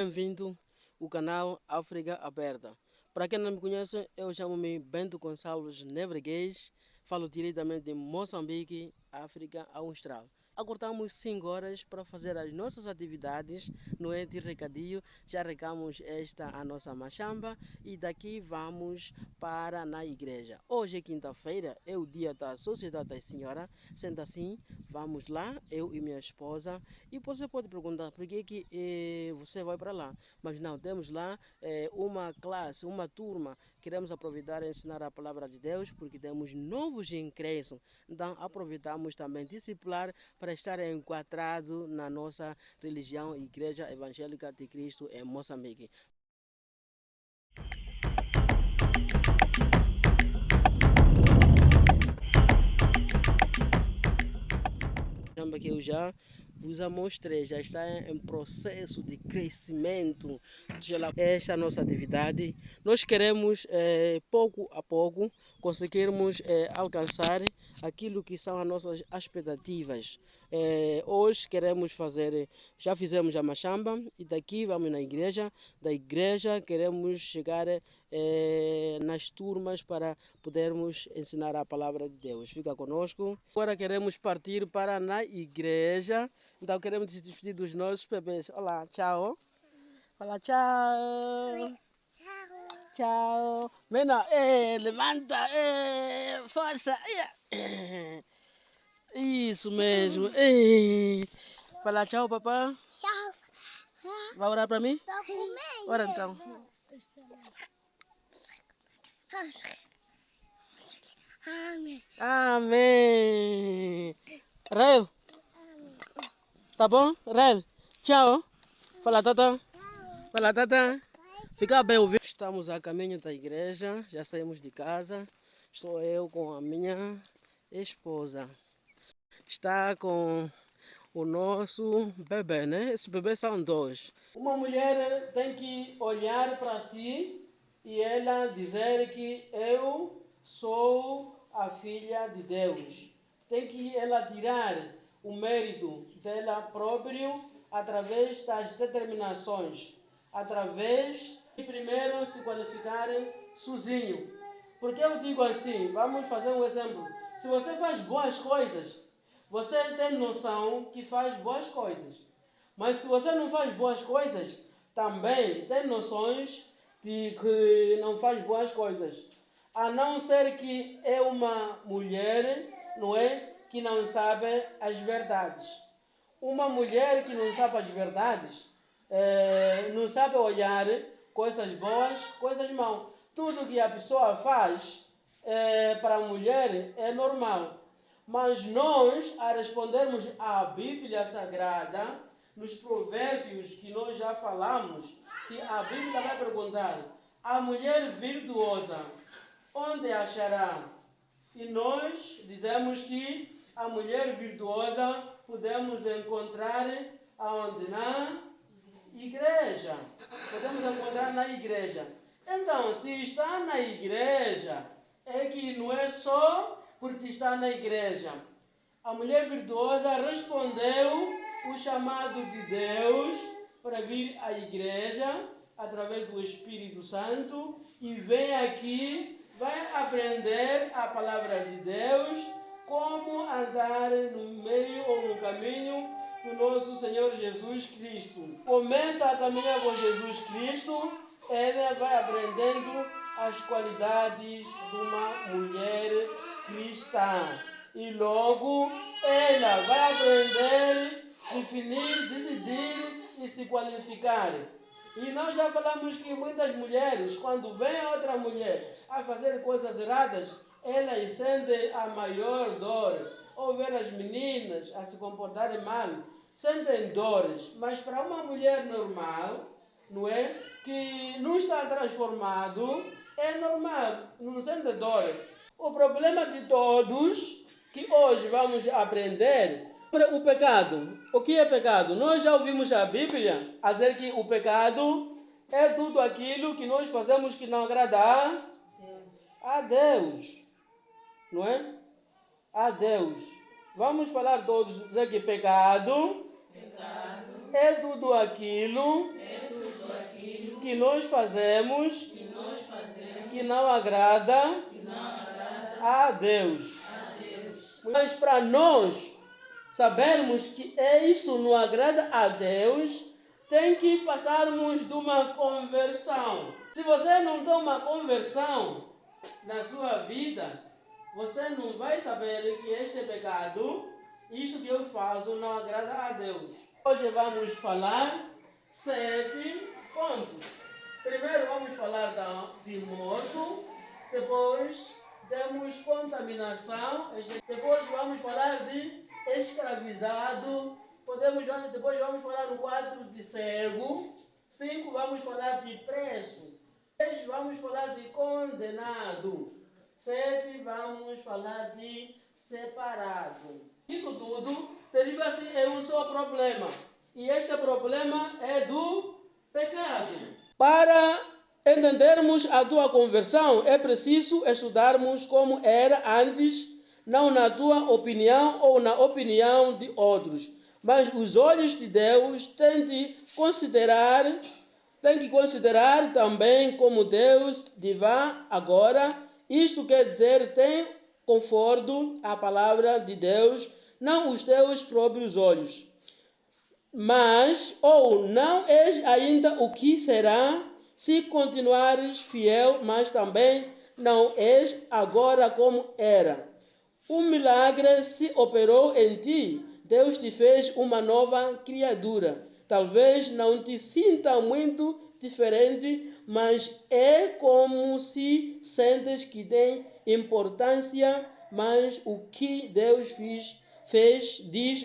Bem-vindo ao canal África Aberta. Para quem não me conhece, eu chamo-me Bento Gonçalves Nevreguês, falo diretamente de Moçambique, África Austral. Acordamos 5 horas para fazer as nossas atividades, não é de recadio. Já regamos a nossa machamba e daqui vamos para na igreja. Hoje é quinta-feira, é o dia da Sociedade da Senhora. Sendo assim, vamos lá, eu e minha esposa. E você pode perguntar por que você vai para lá. Mas não, temos lá uma classe, uma turma. Queremos aproveitar e ensinar a palavra de Deus, porque temos novos ingressos. Então, aproveitamos também discipular para estar enquadrado na nossa religião, Igreja Evangélica de Cristo em Moçambique. Que eu já vos mostrei, já está em processo de crescimento. Esta é a nossa atividade. Nós queremos, pouco a pouco, conseguirmos alcançar aquilo que são as nossas expectativas. Hoje queremos fazer, já fizemos a machamba e daqui vamos na igreja. Da igreja queremos chegar nas turmas para podermos ensinar a palavra de Deus. Fica conosco. Agora queremos partir para na igreja. Então queremos nos despedir dos nossos bebês. Olá, tchau. Fala tchau. Tchau. Mena, levanta, força. Isso mesmo. Fala tchau, papá. Tchau. Vai orar para mim? Tô comendo. Ora então. Amém. Amém. Rael, tá bom? Rael, tchau. Fala, tata. Fala, tata. Fica bem ouvido. Estamos a caminho da igreja, já saímos de casa. Estou eu com a minha esposa. Está com o nosso bebê, né? Esses bebês são dois. Uma mulher tem que olhar para si e ela dizer que eu sou a filha de Deus. Tem que ela tirar o mérito dela próprio através das determinações, através de primeiro se qualificarem sozinho. Porque eu digo assim, vamos fazer um exemplo. Se você faz boas coisas, você tem noção que faz boas coisas. Mas se você não faz boas coisas, também tem noções de que não faz boas coisas. A não ser que é uma mulher, não é? Que não sabe as verdades. Uma mulher que não sabe as verdades, não sabe olhar coisas boas, coisas más. Tudo que a pessoa faz para a mulher é normal. Mas nós, a respondermos à Bíblia Sagrada, nos provérbios que nós já falamos, que a Bíblia vai perguntar, a mulher virtuosa, onde achará? E nós dizemos que a mulher virtuosa podemos encontrar aonde? Na igreja. Podemos encontrar na igreja. Então, se está na igreja, é que não é só porque está na igreja. A mulher virtuosa respondeu o chamado de Deus para vir à igreja através do Espírito Santo e vem aqui, vai aprender a palavra de Deus, como andar no meio ou no caminho do nosso Senhor Jesus Cristo. Começa a caminhar com Jesus Cristo, ela vai aprendendo as qualidades de uma mulher cristã. E logo ela vai aprender, definir, decidir e se qualificar. E nós já falamos que muitas mulheres, quando vem outra mulher a fazer coisas erradas, elas sentem a maior dor. Ou ver as meninas a se comportarem mal, sentem dores. Mas para uma mulher normal, não é? Que não está transformado, é normal, não sente dor. O problema de todos, que hoje vamos aprender, sobre o pecado. O que é pecado? Nós já ouvimos a Bíblia a dizer que o pecado é tudo aquilo que nós fazemos que não agrada a Deus. Não é? A Deus. Vamos falar todos, dizer que pecado é tudo aquilo que nós fazemos que não agrada a Deus. Mas para nós sabermos que isso não agrada a Deus, tem que passarmos de uma conversão. Se você não tem uma conversão na sua vida, você não vai saber que este pecado, isso que eu faço, não agrada a Deus. Hoje vamos falar 7 pontos. Primeiro vamos falar de morto, depois temos contaminação, depois vamos falar de escravizado, depois vamos falar no 4 de cego, 5 vamos falar de preso, 6 vamos falar de condenado, 7 vamos falar de separado. Isso tudo deriva-se em um só problema, e este problema é do pecado. Para entendermos a tua conversão, é preciso estudarmos como era antes, não na tua opinião ou na opinião de outros, mas os olhos de Deus têm que considerar também como Deus te vê agora. Isto quer dizer, tem conforto a palavra de Deus, não os teus próprios olhos. Mas, ou não és ainda o que será, se continuares fiel, mas também não és agora como era. Um milagre se operou em ti, Deus te fez uma nova criatura. Talvez não te sinta muito diferente, mas é como se sentes que tem importância, mas o que Deus fez diz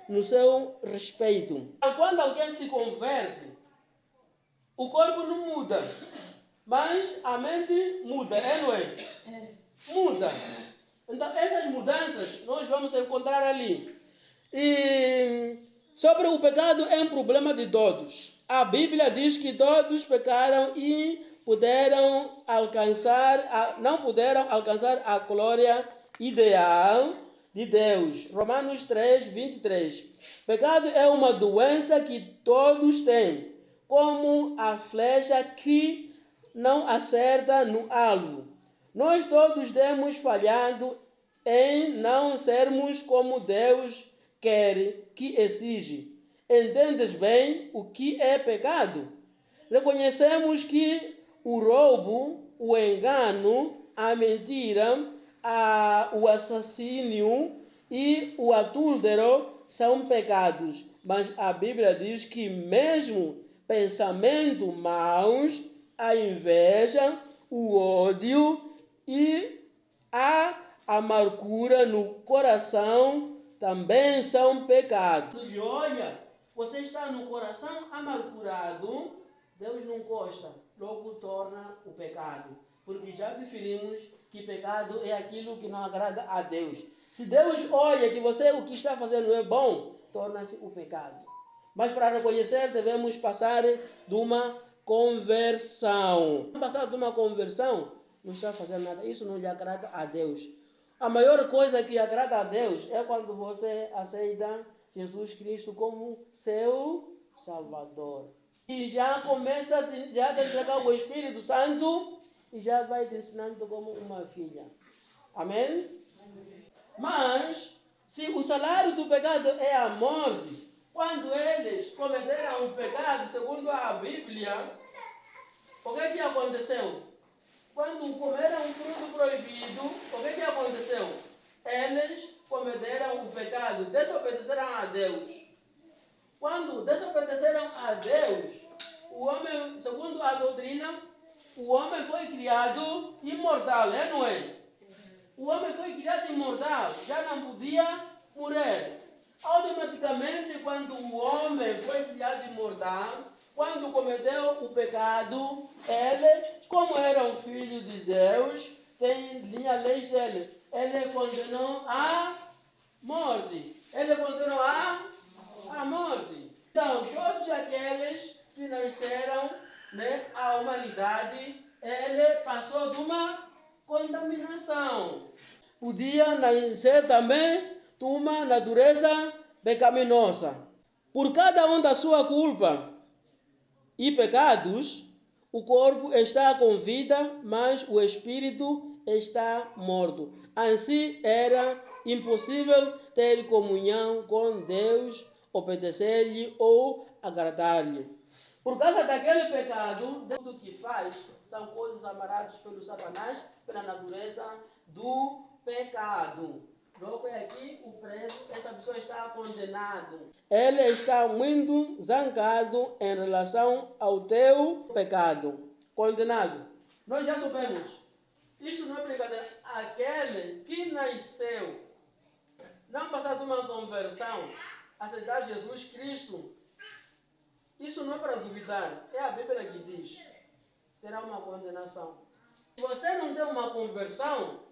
no seu respeito. Quando alguém se converte, o corpo não muda, mas a mente muda, não é? Muda. Então, essas mudanças nós vamos encontrar ali. E sobre o pecado é um problema de todos. A Bíblia diz que todos pecaram e não puderam alcançar a glória ideal de Deus. Romanos 3, 23. Pecado é uma doença que todos têm, como a flecha que não acerta no alvo. Nós todos temos falhado em não sermos como Deus quer, que exige. Entendes bem o que é pecado? Reconhecemos que o roubo, o engano, a mentira, o assassínio e o adúltero são pecados. Mas a Bíblia diz que mesmo pensamentos maus, a inveja, o ódio e a amargura no coração também são pecados. E olha, você está no coração amargurado, Deus não gosta, logo torna o pecado. Porque já definimos que pecado é aquilo que não agrada a Deus. Se Deus olha que o que está fazendo é bom, torna-se o pecado. Mas para reconhecer, devemos passar de uma conversão. Passar de uma conversão, não está fazendo nada. Isso não lhe agrada a Deus. A maior coisa que agrada a Deus é quando você aceita Jesus Cristo como seu Salvador. E já começa a te entregar o Espírito Santo e já vai te ensinando como uma filha. Amém? Mas, se o salário do pecado é a morte, quando eles cometeram o pecado, segundo a Bíblia, o que aconteceu? Quando comeram um fruto proibido, o que aconteceu? Eles cometeram o pecado, desobedeceram a Deus. Quando desobedeceram a Deus, o homem, segundo a doutrina, o homem foi criado imortal, não é? O homem foi criado imortal, já não podia morrer. Automaticamente, quando o homem foi criado imortal, quando cometeu o pecado, ele, como era um filho de Deus, tinha a lei dele. Ele condenou a morte. Ele condenou a morte. Então, todos aqueles que nasceram, a humanidade, ele passou de uma contaminação. Podia nascer também de uma natureza pecaminosa. Por cada um da sua culpa e pecados, o corpo está com vida, mas o espírito está morto. Assim era impossível ter comunhão com Deus, obedecer-lhe ou agradar-lhe. Por causa daquele pecado, tudo que faz são coisas amaradas pelo Satanás, pela natureza do pecado. Logo é aqui o preso, essa pessoa está condenado. Ele está muito zangado em relação ao teu pecado. Condenado. Nós já sabemos. Isso não é brincadeira. Aquele que nasceu, não passar de uma conversão, aceitar Jesus Cristo, isso não é para duvidar. É a Bíblia que diz. Terá uma condenação. Se você não tem uma conversão,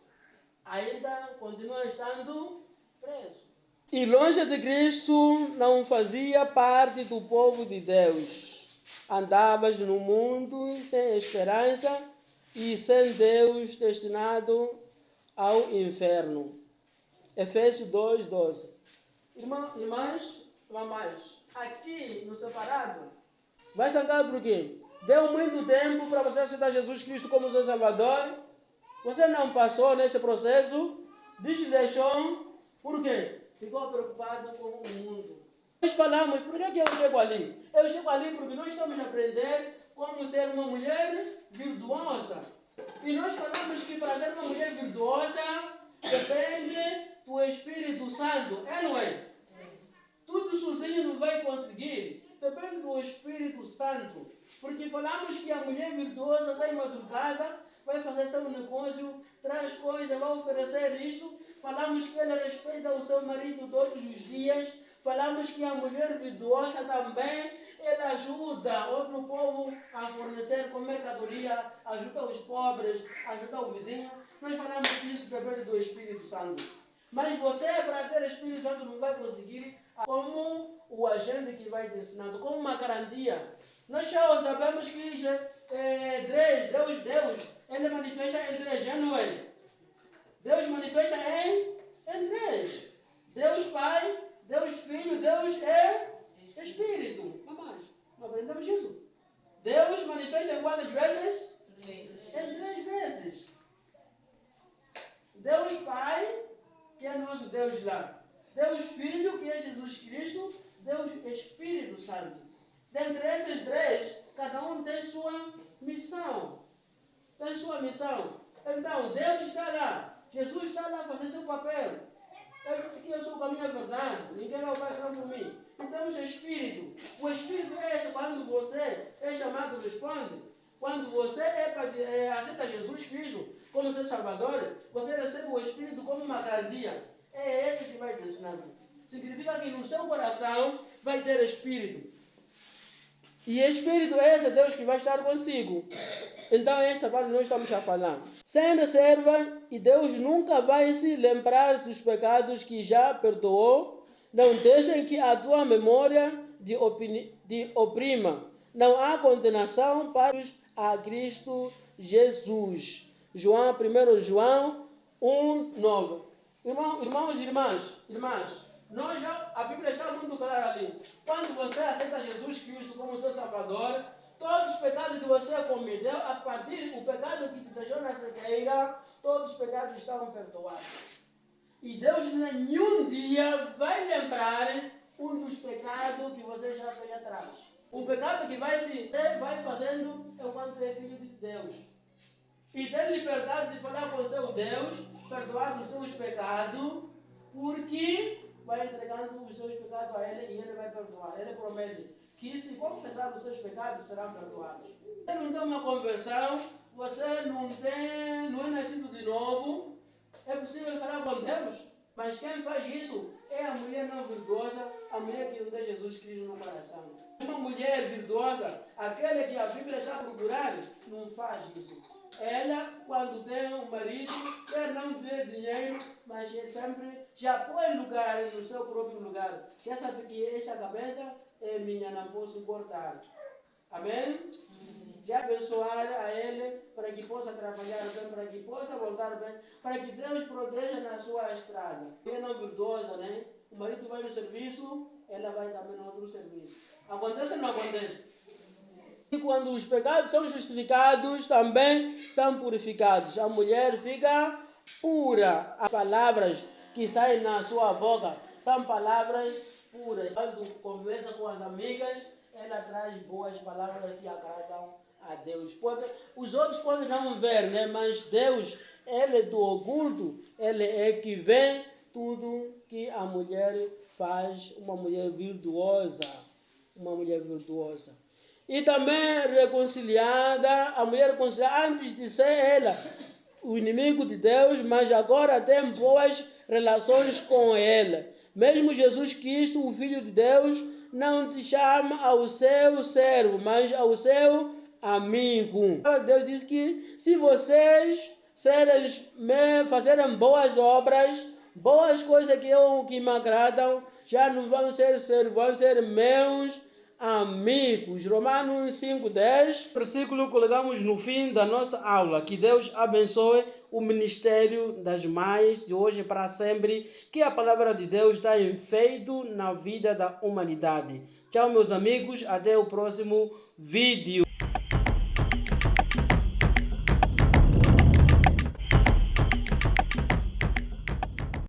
ainda continua estando preso. E longe de Cristo não fazia parte do povo de Deus. Andavas no mundo sem esperança e sem Deus, destinado ao inferno. Efésios 2:12. Irmãs, mamães, aqui no separado, vai sacar por quê? Deu muito tempo para você aceitar Jesus Cristo como seu Salvador. Você não passou nesse processo, desleixou, por quê? Ficou preocupado com o mundo. Nós falamos, por que eu chego ali? Eu chego ali porque nós estamos a aprender como ser uma mulher virtuosa. E nós falamos que para ser uma mulher virtuosa depende do Espírito Santo, é ou não é? Tudo sozinho não vai conseguir, depende do Espírito Santo. Porque falamos que a mulher virtuosa sai madrugada, vai fazer seu negócio, traz coisas, vai oferecer isto. Falamos que ela respeita o seu marido todos os dias. Falamos que a mulher virtuosa também, ela ajuda outro povo a fornecer com mercadoria, ajuda os pobres, ajuda o vizinho. Nós falamos que isso depende do Espírito Santo. Mas você, para ter Espírito Santo, não vai conseguir como o agente que vai te ensinando, como uma garantia. Nós já sabemos que Deus, ele manifesta em três, não é? Deus manifesta em três. Deus Pai, Deus Filho, Deus é Espírito. Mamãe, não aprendemos isso? Deus manifesta em quantas vezes? Em três vezes. Deus Pai, que é nosso Deus lá. Deus Filho, que é Jesus Cristo. Deus Espírito Santo. Dentre esses três, cada um tem sua missão. Tem sua missão. Então, Deus está lá. Jesus está lá a fazer seu papel. Ele disse que eu sou o caminho e a verdade. Ninguém vai ao Pai senão por mim. Então, o Espírito. O Espírito é esse quando você é chamado, responde. Quando você aceita Jesus Cristo como seu Salvador, você recebe o Espírito como uma garantia. É esse que vai te ensinando. Significa que no seu coração vai ter Espírito. E Espírito é esse Deus que vai estar consigo. Então, esta parte nós estamos a falar. Sem reserva, e Deus nunca vai se lembrar dos pecados que já perdoou. Não deixem que a tua memória te oprima. Não há condenação para os a Cristo Jesus. 1 João 1:9. Irmãos e irmãs, a Bíblia está muito clara ali. Quando você aceita Jesus Cristo como seu Salvador, todos os pecados que você cometeu, a partir do pecado que te deixou na cegueira, todos os pecados estavam perdoados. E Deus nenhum dia vai lembrar um dos pecados que você já fez atrás. O pecado que vai fazendo enquanto é filho de Deus. E tem liberdade de falar com seu Deus, perdoar os seus pecados, porque vai entregando os seus pecados a Ele e Ele vai perdoar. Ele promete que se confessar os seus pecados, serão perdoados. Você não tem uma conversão, você não é nascido de novo, é possível falar com Deus, mas quem faz isso é a mulher não virtuosa, a mulher que não tem Jesus Cristo no coração. Uma mulher virtuosa, aquela que a Bíblia está procurando, não faz isso. Ela, quando tem um marido, quer não ter dinheiro, mas ele sempre já põe lugar no seu próprio lugar. Já sabe que esta cabeça é minha, não posso cortar. Amém? Já abençoar a ele para que possa trabalhar bem, para que possa voltar bem, para que Deus proteja na sua estrada. Ela não é virtuosa, né? O marido vai no serviço, ela vai também no outro serviço. Acontece ou não acontece? E quando os pecados são justificados, também são purificados. A mulher fica pura. As palavras que saem na sua boca são palavras puras. Quando conversa com as amigas, ela traz boas palavras que agradam a Deus. Os outros podem não ver, né? Mas Deus, Ele é do oculto, Ele é que vê tudo que a mulher faz, uma mulher virtuosa. Uma mulher virtuosa. E também reconciliada, a mulher reconciliada, antes de ser ela o inimigo de Deus, mas agora tem boas relações com ela. Mesmo Jesus Cristo, o Filho de Deus, não te chama ao seu servo, mas ao seu amigo. Deus diz que se vocês fazerem boas obras, boas coisas que me agradam, já não vão ser servos, vão ser meus amigos. Romanos 5:10, versículo colocamos no fim da nossa aula. Que Deus abençoe o ministério das mães de hoje para sempre. Que a palavra de Deus tenha efeito na vida da humanidade. Tchau, meus amigos. Até o próximo vídeo.